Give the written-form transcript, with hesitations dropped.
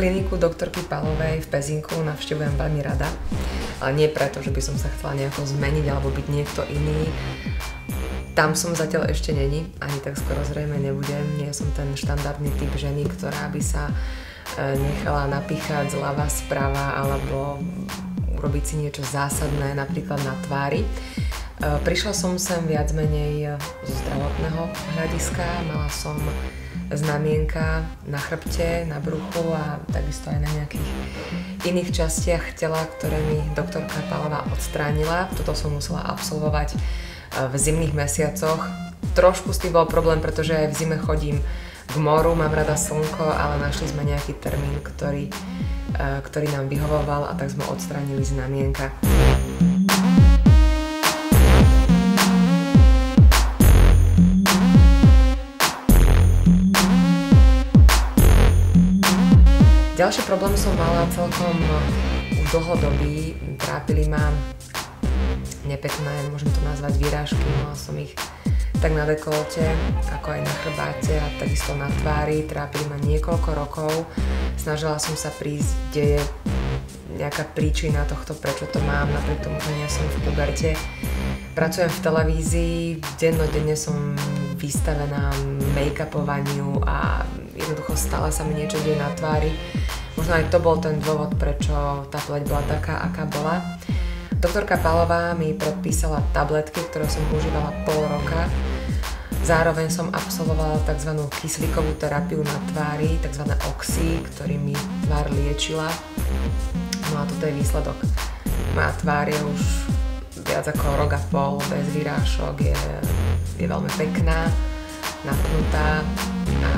Kliniku doktorky Palovej v Pezinku navštevujem veľmi rada, ale nie preto, že by som sa chcela nejako zmeniť alebo byť niekto iný. Tam som zatiaľ ešte není, ani tak skoro zrejme nebudem. Nie som ten štandardný typ ženy, ktorá by sa nechala napíchať zľava sprava alebo urobiť si niečo zásadné, napríklad na tvári. Prišla som sem viac menej zo zdravotného hľadiska, mala som znamienka na chrbte, na bruchu a takisto aj na nejakých iných častiach tela, ktoré mi doktorka Palová odstránila. Toto som musela absolvovať v zimných mesiacoch. Trošku s tým bol problém, pretože aj v zime chodím k moru, mám rada slnko, ale našli sme nejaký termín, ktorý nám vyhovoval a tak sme odstránili znamienka. Ďalší problém som mala celkom už dlhodobý, trápili ma nepekné, môžem to nazvať výrážky, mala som ich tak na dekolte, ako aj na chrbáte a takisto na tvári, trápili ma niekoľko rokov, snažila som sa prísť, kde je nejaká príčina tohto, prečo to mám, napriek tomu, že nie som v puberte. Pracujem v televízii, dennodenne som vystavená make-upovaniu a jednoducho stále sa mi niečo deje na tvári. Možno aj to bol ten dôvod, prečo tá pleť bola taká, aká bola. Doktorka Palová mi predpísala tabletky, ktoré som užívala pol roka. Zároveň som absolvovala tzv. Kyslíkovú terapiu na tvári, tzv. Oxy, ktorý mi tvár liečila. No a toto je výsledok. Moja tvár je už viac ako rok a pol, bez výrážok, je veľmi pekná, napnutá a